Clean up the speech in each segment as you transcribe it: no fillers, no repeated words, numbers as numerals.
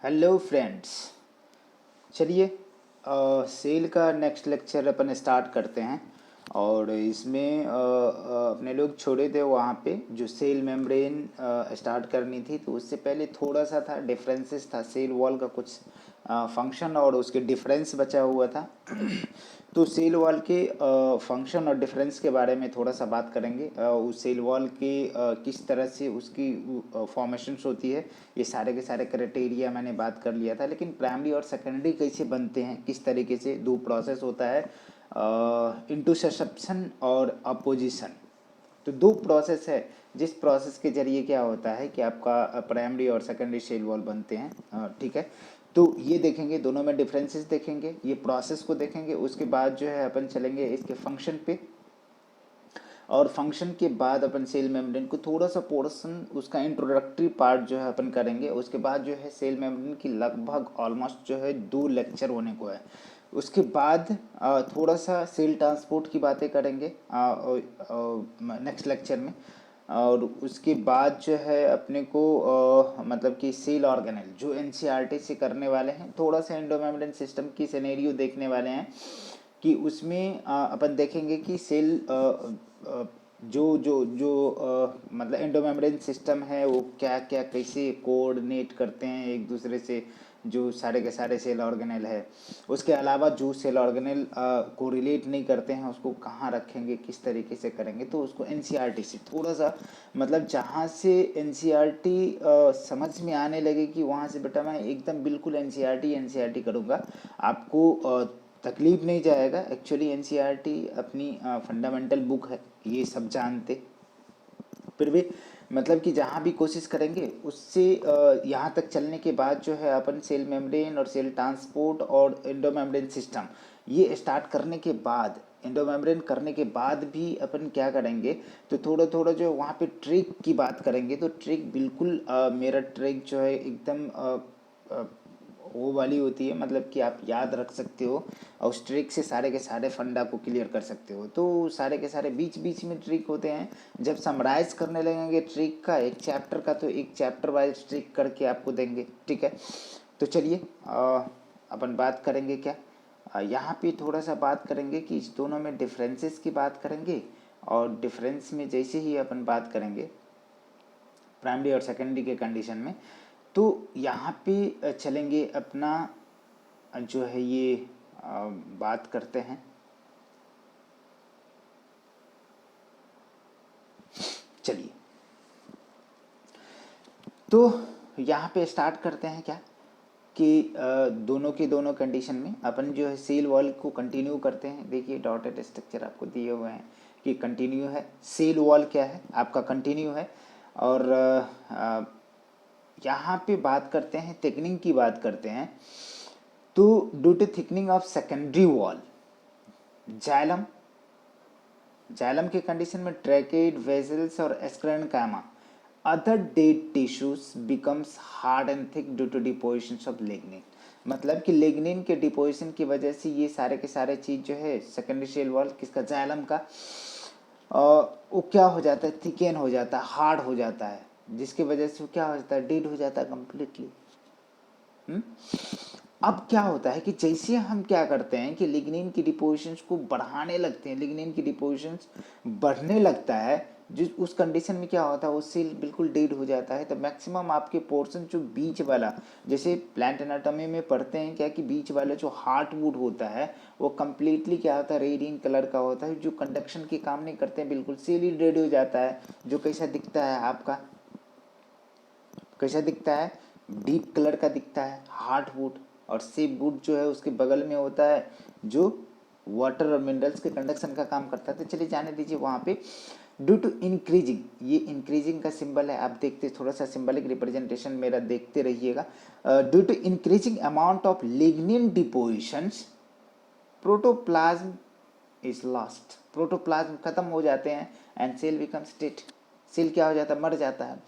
Hello friends. चलिए cell का next lecture अपन start करते हैं। और इसमें अपने लोग छोड़े थे वहाँ पे जो सेल मेम्ब्रेन स्टार्ट करनी थी, तो उससे पहले थोड़ा सा था डिफरेंसेस था सेल वॉल का, कुछ फंक्शन और उसके डिफरेंस बचा हुआ था। तो सेल वॉल के फंक्शन और डिफरेंस के बारे में थोड़ा सा बात करेंगे। उस सेल वॉल के किस तरह से उसकी फॉर्मेशंस होती है, ये सारे के सारे क्राइटेरिया मैंने बात कर लिया था। लेकिन प्राइमरी और सेकेंडरी कैसे बनते हैं, किस तरीके से दो प्रोसेस होता है, इंटरसेप्शन और अपोजिशन। तो दो प्रोसेस है जिस प्रोसेस के जरिए क्या होता है कि आपका प्राइमरी और सेकेंडरी सेल वॉल बनते हैं। ठीक है, तो ये देखेंगे, दोनों में डिफरेंसेस देखेंगे, ये प्रोसेस को देखेंगे। उसके बाद जो है अपन चलेंगे इसके फंक्शन पे, और फंक्शन के बाद अपन सेल मेम्ब्रेन को थोड़ा सा पोर्शन उसका इंट्रोडक्टरी पार्ट जो है अपन करेंगे। उसके बाद जो है सेल मेम्ब्रेन की लगभग ऑलमोस्ट जो है 2 लेक्चर होने को है। उसके बाद थोड़ा सा सेल ट्रांसपोर्ट की बातें करेंगे नेक्स्ट लेक्चर में। और उसके बाद जो है अपने को मतलब कि सेल ऑर्गेनेल जो एनसीईआरटी से करने वाले हैं, थोड़ा सा एंडोमेम्ब्रेन सिस्टम की सिनेरियो देखने वाले हैं कि उसमें अपन देखेंगे कि सेल जो जो जो मतलब एंडोमेम्ब्रेन सिस्टम है वो क्या क्या कैसे कोऑर्डिनेट करते हैं एक दूसरे से, जो सारे के सारे सेल ऑर्गेनेल है। उसके अलावा जो सेल ऑर्गेनेल को रिलेट नहीं करते हैं उसको कहाँ रखेंगे, किस तरीके से करेंगे, तो उसको एनसीईआरटी से थोड़ा सा मतलब जहाँ से एनसीईआरटी समझ में आने लगे कि वहाँ से बेटा मैं एकदम बिल्कुल एनसीईआरटी करूँगा, आपको तकलीफ नहीं जाएगा। एक्चुअली एनसीईआरटी अपनी फंडामेंटल बुक है, ये सब जानते, फिर भी मतलब कि जहाँ भी कोशिश करेंगे उससे यहाँ तक चलने के बाद जो है अपन सेल मेम्ब्रेन और सेल ट्रांसपोर्ट और एंडोमेम्ब्रेन सिस्टम ये स्टार्ट करने के बाद, एंडोमेम्ब्रेन करने के बाद भी अपन क्या करेंगे, तो थोड़ा थोड़ा जो वहाँ पे ट्रिक की बात करेंगे। तो ट्रिक बिल्कुल मेरा ट्रिक जो है एकदम वो वाली होती है, मतलब कि आप याद रख सकते हो और उस ट्रिक से सारे के सारे फंडा को क्लियर कर सकते हो। तो सारे के सारे बीच बीच में ट्रिक होते हैं। जब समराइज करने लगेंगे ट्रिक का एक चैप्टर का, तो एक चैप्टर वाइज ट्रिक करके आपको देंगे। ठीक है, तो चलिए अपन बात करेंगे क्या, यहाँ पे थोड़ा सा बात करेंगे कि इस दोनों में डिफरेंसेस की बात करेंगे। और डिफरेंस में जैसे ही अपन बात करेंगे प्राइमरी और सेकेंडरी के कंडीशन में, तो यहाँ पे चलेंगे अपना जो है ये बात करते हैं। चलिए, तो यहाँ पे स्टार्ट करते हैं क्या कि दोनों के दोनों कंडीशन में अपन जो है सेल वॉल को कंटिन्यू करते हैं। देखिए डॉटेड स्ट्रक्चर आपको दिए हुए हैं कि कंटिन्यू है, सेल वॉल क्या है आपका कंटिन्यू है। और यहाँ पे बात करते हैं, थिकनिंग की बात करते हैं। तो due to thickening of secondary wall, xylem, xylem के कंडीशन में ट्रैकेड वेसल्स और sclerenchyma, other dead tissues becomes hard and thick due to deposition of lignin. मतलब कि लिग्निन के डिपोजिशन की वजह से ये सारे के सारे चीज जो है सेकेंडरी सेल वॉल किसका, जाइलम का, वो क्या हो जाता है, थिकेन हो जाता है, हार्ड हो जाता है, जिसकी वजह से वो क्या हो जाता है, डेड हो जाता है कम्प्लीटली। अब क्या होता है कि जैसे हम क्या करते हैं कि लिग्निन की डिपोजिशंस को बढ़ाने लगते हैं, लिग्निन की डिपोजिशंस बढ़ने लगता है, जिस उस कंडीशन में क्या होता है वो सेल बिल्कुल डेड हो जाता है। तो मैक्सिमम आपके पोर्शन जो बीच वाला, जैसे प्लांट एनाटॉमी में पढ़ते हैं क्या कि बीच वाला जो हार्ट वुड होता है वो कम्प्लीटली क्या होता है, रेडियन कलर का होता है, जो कंडक्शन के काम नहीं करते हैं, बिल्कुल सेल ही डेड हो जाता है। जो कैसा दिखता है आपका, कैसा दिखता है, डीप कलर का दिखता है हार्ट वुड। और सेप वुड जो है उसके बगल में होता है जो वाटर और मिनरल्स के कंडक्शन का काम करता है। तो चलिए जाने दीजिए वहाँ पे ड्यू टू इंक्रीजिंग, ये इंक्रीजिंग का सिंबल है, आप देखते थोड़ा सा सिंबलिक रिप्रेजेंटेशन मेरा देखते रहिएगा। Due to increasing amount of lignin depositions, protoplasm is lost, protoplasm खत्म हो जाते हैं and cell becomes dead, cell क्या हो जाता है, मर जाता है।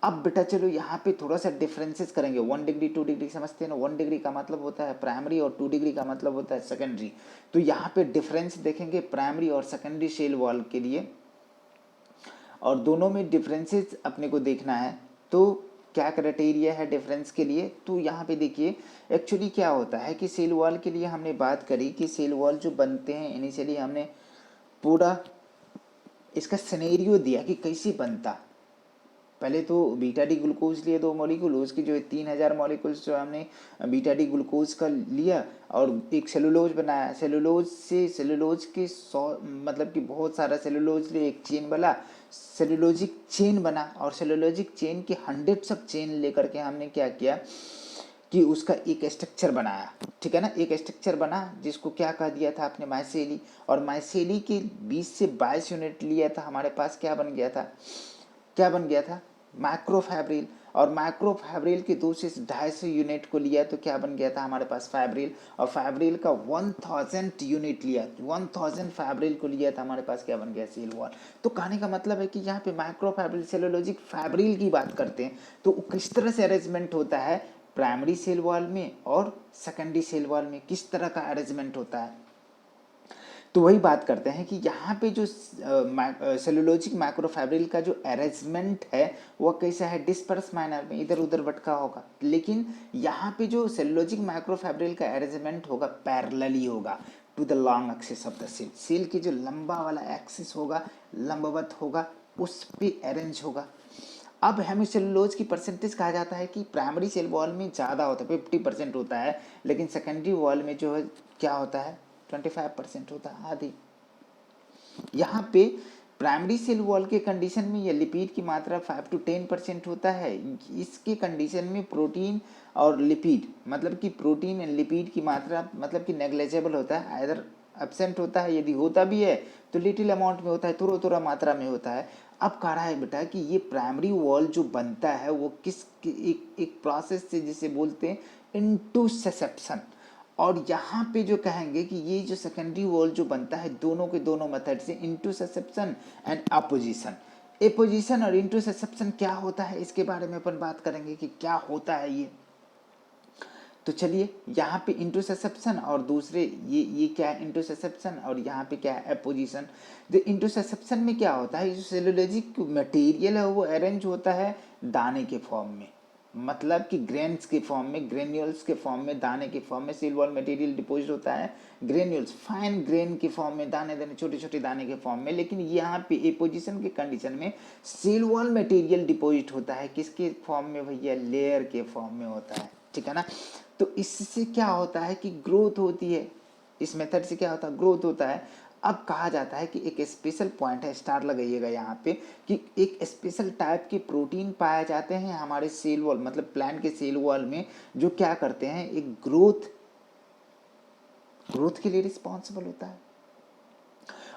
अब बेटा चलो यहाँ पे थोड़ा सा डिफरेंसेस करेंगे। 1 डिग्री 2 डिग्री समझते हैं ना, 1 डिग्री का मतलब होता है प्राइमरी और 2 डिग्री का मतलब होता है सेकेंडरी। तो यहाँ पे डिफरेंस देखेंगे प्राइमरी और सेकेंडरी सेल वॉल के लिए, और दोनों में डिफरेंसेस अपने को देखना है। तो क्या क्राइटेरिया है डिफरेंस के लिए? तो यहाँ पे देखिए एक्चुअली क्या होता है कि सेल वॉल के लिए हमने बात करी कि सेल वॉल जो बनते हैं इनिशियली हमने पूरा इसका सिनेरियो दिया कि कैसे बनता। पहले तो बीटा डी ग्लूकोज लिए 2 मॉलिक्यूल, उसकी जो है 3000 मॉलिक्यूल्स जो हमने बीटा डी ग्लूकोज का लिया और एक सेलुलोज बनाया। सेलुलोज से सेलुलोज के 100 मतलब कि बहुत सारा सेलुलोज लिए एक चेन बना, सेलुलोजिक चेन बना और सेलुलोजिक चेन के हंड्रेड्स ऑफ चेन लेकर के हमने क्या किया कि उसका एक स्ट्रक्चर बनाया। ठीक है ना, एक स्ट्रक्चर बना जिसको क्या कह दिया था आपने, माइसेली। और माइसेली के 20 से 22 यूनिट लिया था, हमारे पास क्या बन गया था, क्या बन गया था, माइक्रोफैब्रिल। और माइक्रोफैब्रिल के 2 से 250 यूनिट को लिया तो क्या बन गया था हमारे पास, फैब्रिल। और फैब्रिल का 1000 यूनिट लिया, 1000 फैब्रिल को लिया था, हमारे पास क्या बन गया, सेल वॉल। तो कहने का मतलब है कि यहाँ पे माइक्रोफैब्रिल सेलुलोजिक फैब्रिल की बात करते हैं तो किस तरह से अरेंजमेंट होता है प्राइमरी सेल वॉल में और सेकेंडरी सेल वॉल में, किस तरह का अरेंजमेंट होता है। तो वही बात करते हैं कि यहाँ पे जो सेलुलोजिक माइक्रोफैब्रिल का जो अरेंजमेंट है वो कैसा है, डिस्पर्स मैनर में, इधर उधर भटका होगा। लेकिन यहाँ पे जो सेलुलोजिक माइक्रोफैब्रिल का अरेंजमेंट होगा पैरेलली होगा to the long axis of the cell. Cell की जो लंबा वाला एक्सिस होगा, लंबवत होगा, उस पे अरेंज होगा। अब हेमिसेलुलोज की परसेंटेज कहा जाता है कि प्राइमरी सेल वॉल में ज़्यादा होता है, 50% होता है, लेकिन सेकेंडरी वॉल में जो है क्या होता है, 25% होता है, आधी। यहाँ पे प्राइमरी सेल वॉल के कंडीशन में ये लिपिड की मात्रा 5 to 10% होता है। इसके कंडीशन में प्रोटीन और लिपिड मतलब कि प्रोटीन एंड लिपिड की मात्रा मतलब कि नेग्लेजेबल होता है, आइदर एब्सेंट होता है, यदि होता भी है तो लिटिल अमाउंट में होता है, थोड़ा थोड़ा मात्रा में होता है। अब कह रहा है बेटा कि ये प्राइमरी वॉल जो बनता है वो किस एक प्रोसेस से जिसे बोलते हैं इंटूसेसेप्शन। और यहाँ पे जो कहेंगे कि ये जो सेकेंडरी वॉल जो बनता है दोनों के दोनों मेथड से, इंटूसेप्शन एंड अपोजिशन। एपोजिशन और इंटूसेप्शन क्या होता है इसके बारे में अपन बात करेंगे कि क्या होता है ये। तो चलिए यहाँ पे इंटरसेप्शन और दूसरे ये क्या है, इंटरसेप्शन और यहाँ पे क्या है, अपोजिशन। तो इंटरसेप्शन में क्या होता है, जो सेलुलोजिक मटेरियल है वो अरेंज होता है दाने के फॉर्म में, मतलब कि ग्रेन्स के फॉर्म में, ग्रेन्यूल्स के फॉर्म में, दाने के फॉर्म में सेल वॉल मटेरियल डिपोजिट होता है, ग्रेन्यूल्स फाइन ग्रेन के फॉर्म में, दाने दाने छोटे छोटे दाने के फॉर्म में। लेकिन यहाँ पे एपोजिशन के कंडीशन में सेल वॉल मटेरियल डिपोजिट होता है किसके फॉर्म में भैया, लेयर के फॉर्म में होता है। ठीक है ना, तो इससे क्या होता है कि ग्रोथ होती है, इस मेथड से क्या होता है, ग्रोथ होता है। अब कहा जाता है कि एक स्पेशल पॉइंट है, स्टार लगाइएगा यहाँ पे, कि एक स्पेशल टाइप के प्रोटीन पाए जाते हैं हमारे सेल वॉल मतलब प्लांट के सेल वॉल में, जो क्या करते हैं, एक ग्रोथ के लिए रिस्पॉन्सिबल होता है।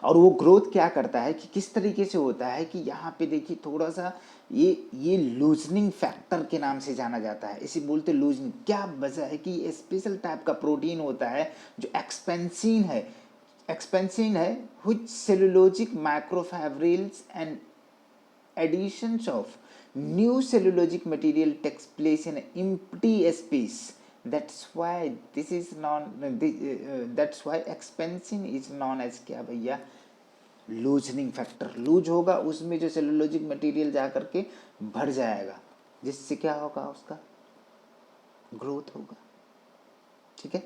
और वो ग्रोथ क्या करता है कि किस तरीके से होता है कि यहाँ पे देखिए थोड़ा सा ये लूजनिंग फैक्टर के नाम से जाना जाता है, इसे बोलते लूजनिंग। क्या वजह है कि ये स्पेशल टाइप का प्रोटीन होता है जो एक्सपेंसिन है which cellulosic macrofibrils and additions of new cellulosic material takes place in empty space. That's why expansion is known as क्या भैया, लूजनिंग फैक्टर। लूज होगा उसमें जो सेलुलोजिक मटेरियल जा करके भर जाएगा, जिससे क्या होगा, उसका ग्रोथ होगा। ठीक है,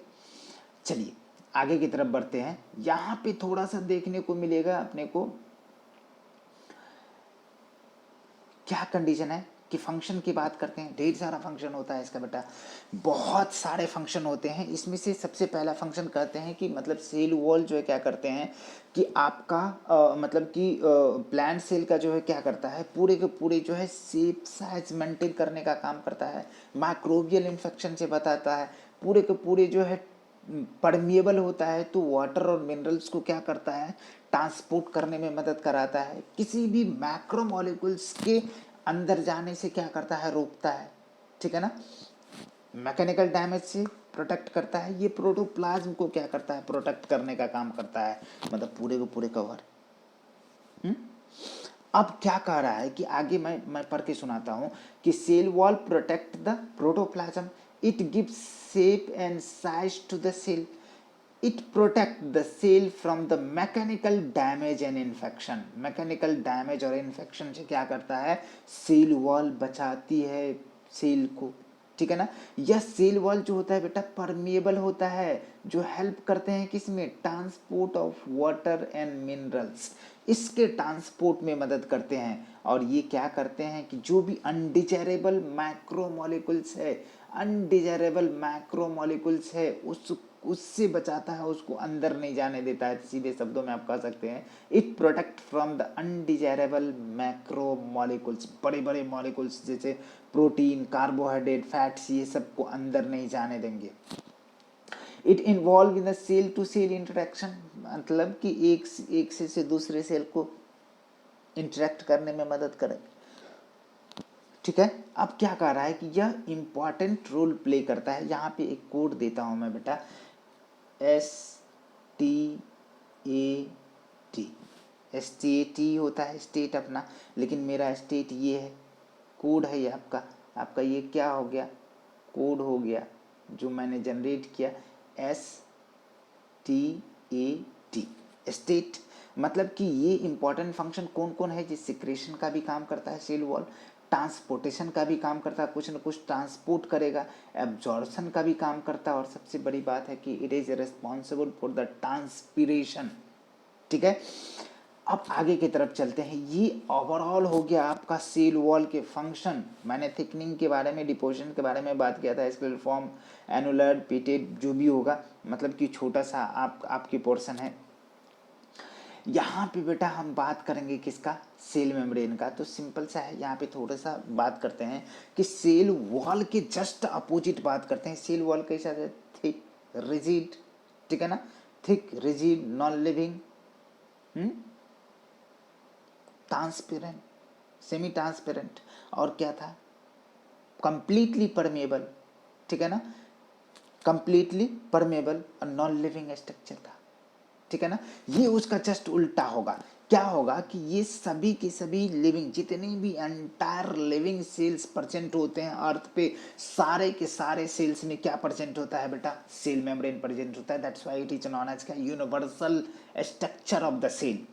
चलिए आगे की तरफ बढ़ते हैं। यहाँ पे थोड़ा सा देखने को मिलेगा अपने को, क्या कंडीशन है कि फंक्शन की बात करते हैं। ढेर सारा फंक्शन होता है इसका बेटा, बहुत सारे फंक्शन होते हैं। इसमें से सबसे पहला फंक्शन कहते हैं कि मतलब सेल वॉल जो है क्या करते हैं कि आपका मतलब कि प्लांट सेल का जो है क्या करता है, पूरे के पूरे जो है शेप साइज मेंटेन करने का काम करता है, माइक्रोबियल इन्फेक्शन से बताता है, पूरे के पूरे जो है परमिएबल होता है, तो वाटर और मिनरल्स को क्या करता है, ट्रांसपोर्ट करने में मदद कराता है, किसी भी मैक्रोमोलिक्यूल्स के अंदर जाने से क्या करता है, रोकता है। ठीक है ना, मैकेनिकल डैमेज से प्रोटेक्ट करता है। ये प्रोटोप्लाज्म को क्या करता है, प्रोटेक्ट करने का काम करता है, मतलब पूरे को पूरे कवर। अब क्या कह रहा है कि आगे मैं पढ़ के सुनाता हूं कि cell wall protect the protoplasm, it gives shape and size to the cell, it protect the cell from the mechanical damage and infection. Mechanical damage और इन्फेक्शन से क्या करता है, सेल वॉल बचाती है सेल को, ठीक है ना। यह सेल वॉल जो होता है बेटा परमेबल होता है, जो हेल्प करते हैं किसमें, transport of water and minerals, इसके ट्रांसपोर्ट में मदद करते हैं। और ये क्या करते हैं कि जो भी अनडिजायरेबल मैक्रोमोलिकुल्स है, अनडिजायरेबल मैक्रोमोलिकुल्स है उससे बचाता है, उसको अंदर नहीं जाने देता है। सीधे शब्दों में आप कह सकते हैं it protect from the undesirable मैक्रोमोलिकुल्स, बड़े बड़े मॉलिकुल्स जैसे प्रोटीन, कार्बोहाइड्रेट, फैट्स, ये सब को अंदर नहीं जाने देंगे। It involve in the cell to cell interaction, मतलब कि एक से दूसरे सेल को इंटरेक्ट करने में मदद करे, ठीक है। अब क्या कह रहा है कि यह इंपॉर्टेंट रोल प्ले करता है। यहाँ पे एक कोड देता हूँ मैं बेटा, STAT, STAT होता है स्टेट अपना, लेकिन मेरा स्टेट ये है, कोड है ये आपका ये क्या हो गया, कोड हो गया जो मैंने जनरेट किया, STAT, स्टेट। मतलब कि ये इंपॉर्टेंट फंक्शन कौन कौन है, जिस सिक्रेशन का भी काम करता है सेल वॉल, ट्रांसपोर्टेशन का भी काम करता है, कुछ न कुछ ट्रांसपोर्ट करेगा, एब्जॉर्प्शन का भी काम करता है, और सबसे बड़ी बात है कि it is responsible for the transpiration, ठीक है। अब आगे की तरफ चलते हैं। ये ओवरऑल हो गया आपका सेल वॉल के फंक्शन। मैंने थिकनिंग के बारे में, डिपोजिशन के बारे में बात किया था, स्क्लेरोफॉर्म, एनुलर, पिटेट, जो भी होगा, मतलब कि छोटा सा आपकी पोर्शन है। यहाँ पे बेटा हम बात करेंगे किसका, सेल मेम्ब्रेन का। तो सिंपल सा है, यहाँ पे थोड़ा सा बात करते हैं कि सेल वॉल के जस्ट अपोजिट बात करते हैं। सेल वॉल कैसा है, थिक, रिजिड, ठीक है ना, thick, rigid, non living, transparent, semi transparent, और क्या था, कंप्लीटली परमेबल, ठीक है ना, कंप्लीटली परमेबल और नॉन लिविंग स्ट्रक्चर था, ठीक है ना। ये उसका जस्ट उल्टा होगा। क्या होगा कि ये सभी के सभी लिविंग, जितने भी एंटायर लिविंग सेल्स परसेंट होते हैं अर्थ पे, सारे के सारे सेल्स में क्या परसेंट होता है बेटा, सेल मेम्ब्रेन परसेंट होता है। That's why it is known as का universal structure of the cell.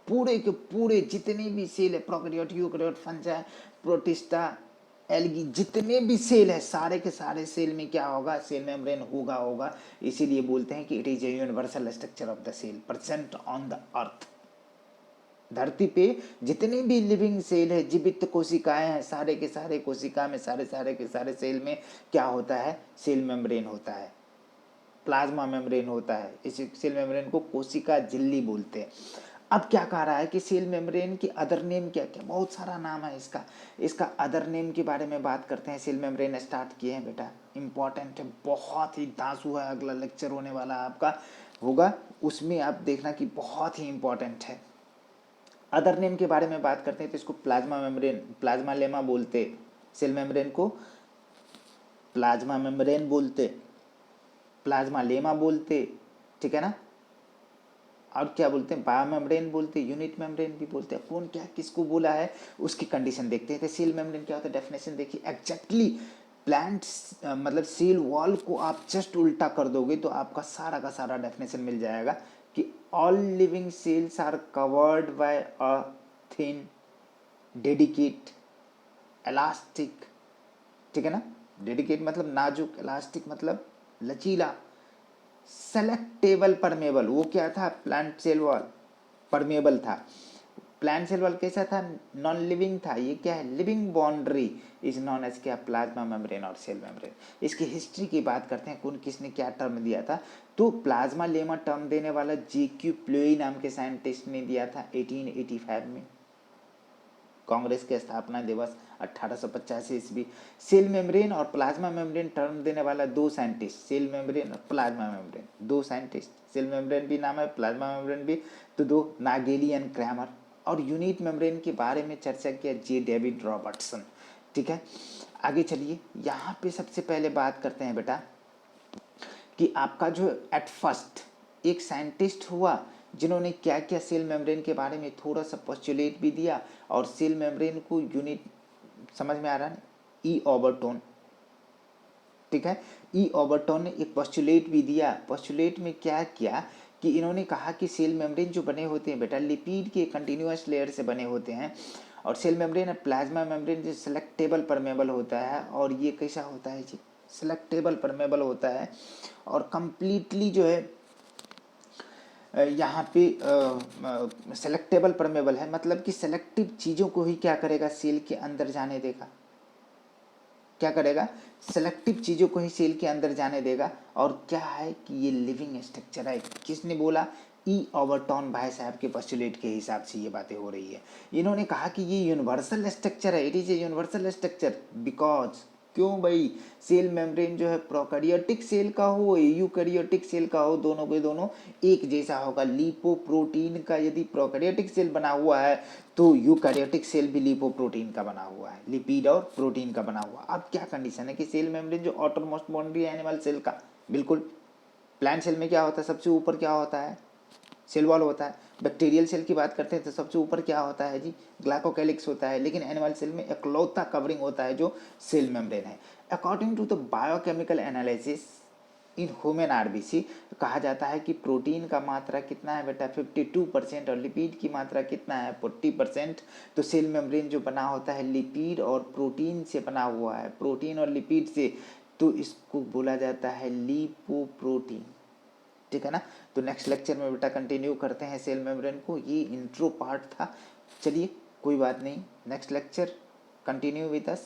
पूरे के पूरे जितने भी सेल है, prokaryote, eukaryote, fungi, protista, algae, जितने भी सेल है, सारे के सारे सेल में क्या होगा, सेल मेम्ब्रेन होगा। इसीलिए बोलते हैं कि it is a universal structure of the cell present on the earth. धरती पे जितने भी लिविंग सेल है, जीवित कोशिकाएं हैं, सारे के सारे कोशिका में, सारे के सारे सेल में क्या होता है, सेल मेम्ब्रेन होता है, प्लाज्मा मेम्ब्रेन होता है। इस सेल मेम्ब्रेन को कोशिका झिल्ली बोलते हैं। अब क्या कह रहा है कि सेल मेम्ब्रेन की अदर नेम क्या क्या, बहुत सारा नाम है इसका अदर नेम के बारे में बात करते हैं। सेल मेम्ब्रेन स्टार्ट किए हैं बेटा, इंपॉर्टेंट है, बहुत ही धांसू है, अगला लेक्चर होने वाला आपका होगा, उसमें आप देखना कि बहुत ही इंपॉर्टेंट है। अदर नेम के बारे में बात करते हैं तो इसको प्लाज्मा मेम्ब्रेन, प्लाज्मा लेमा बोलते, सेल मेम्ब्रेन को प्लाज्मा मेम्ब्रेन बोलते, प्लाज्मा लेमा बोलते, ठीक है ना, और क्या बोलते हैं, बायो मेम्ब्रेन बोलते हैं, यूनिट मेम्ब्रेन भी बोलते हैं। कौन क्या किसको बोला है उसकी कंडीशन देखते हैं। तो सेल मेम्ब्रेन क्या होता है, डेफिनेशन देखिए, एग्जैक्टली प्लांट्स मतलब सेल वॉल को आप जस्ट उल्टा कर दोगे तो आपका सारा का सारा डेफिनेशन मिल जाएगा कि all living cells are covered by a thin dedicate elastic, ठीक है ना, डेडिकेट मतलब नाजुक, इलास्टिक मतलब लचीला, सेलेक्टेबल परमेबल। वो क्या था, प्लांट सेल वॉल परमेबल था। प्लांट सेल वॉल कैसा था, नॉन लिविंग था। ये क्या है, living boundary is non as क्या, प्लाज्मा मेम्ब्रेन और सेल मेम्ब्रेन। इसकी हिस्ट्री की बात करते हैं, कौन किसने क्या टर्म दिया था। तो प्लाज्मा लेमा टर्म देने वाला JQ प्लोई नाम के साइंटिस्ट ने दिया था 1885 में, कांग्रेस के स्थापना दिवस 1885 ईस्वी। सेल मेम्ब्रेन और प्लाज्मा मेम्ब्रेन टर्म देने वाला दो साइंटिस्ट, सेल मेम्ब्रेन और प्लाज्मा मेम्ब्रेन, दो साइंटिस्ट, सेल मेम्ब्रेन भी नाम है, प्लाज्मा मेम्ब्रेन भी, तो दो, नागेली एंड क्रैमर। और यूनिट मेम्ब्रेन के बारे में चर्चा किया J. डेविड रॉबर्टसन, ठीक है। आगे चलिए, यहाँ पे सबसे पहले बात करते हैं बेटा कि आपका जो एट फर्स्ट एक साइंटिस्ट हुआ जिन्होंने क्या क्या सेल मेम्ब्रेन के बारे में थोड़ा सा पोस्टुलेट भी दिया, और सेल मेम्ब्रेन को यूनिट समझ में आ रहा है, E. ओबर्टोन, ठीक है। E. ओबर्टोन ने एक पोस्टुलेट भी दिया। पोस्टुलेट में क्या किया कि इन्होंने कहा कि सेल मेम्ब्रेन जो बने होते हैं बेटा, लिपिड के कंटिन्यूअस लेयर से बने होते हैं, और सेल मेम्ब्रेन है प्लाज्मा मेम्ब्रेन जो सेलेक्टेबल परमेबल होता है, और ये कैसा होता है जी, सेलेक्टेबल परमेबल होता है, और कंप्लीटली जो है यहाँ पे सेलेक्टेबल परमेबल है, मतलब कि सेलेक्टिव चीज़ों को ही क्या करेगा, सेल के अंदर जाने देगा, क्या करेगा, सेलेक्टिव चीज़ों को ही सेल के अंदर जाने देगा। और क्या है कि ये लिविंग स्ट्रक्चर है। किसने बोला, ई ओवरटॉन भाई साहब के पोस्टुलेट के हिसाब से ये बातें हो रही है। इन्होंने कहा कि ये यूनिवर्सल स्ट्रक्चर है, it is a universal structure because, क्यों भाई, सेल मेम्ब्रेन जो है प्रोकैरियोटिक सेल का हो यूकैरियोटिक सेल का हो, दोनों के दोनों एक जैसा होगा। लिपोप्रोटीन का यदि प्रोकैरियोटिक सेल बना हुआ है तो यूकैरियोटिक सेल भी लिपोप्रोटीन का बना हुआ है, लिपिड और प्रोटीन का बना हुआ। अब क्या कंडीशन है कि सेल मेम्ब्रेन जो आउटरमोस्ट बाउंड्री है एनिमल सेल का, बिल्कुल प्लांट सेल में क्या होता है, सबसे ऊपर क्या होता है, सेल वॉल होता है। बैक्टीरियल सेल की बात करते हैं तो सबसे ऊपर क्या होता है जी, ग्लाइकोकैलिक्स होता है। लेकिन एनिमल सेल में इकलौता कवरिंग होता है जो सेल मेम्ब्रेन है। According to the biochemical analysis in human RBC कहा जाता है कि प्रोटीन का मात्रा कितना है बेटा, 52%, और लिपिड की मात्रा कितना है, 40%। तो सेल मेम्ब्रेन जो बना होता है लिपिड और प्रोटीन से बना हुआ है, प्रोटीन और लिपिड से, तो इसको बोला जाता है लिपोप्रोटीन, ठीक है ना। तो नेक्स्ट लेक्चर में बेटा कंटिन्यू करते हैं सेल मेम्ब्रेन को, ये इंट्रो पार्ट था। चलिए कोई बात नहीं, next lecture continue with us.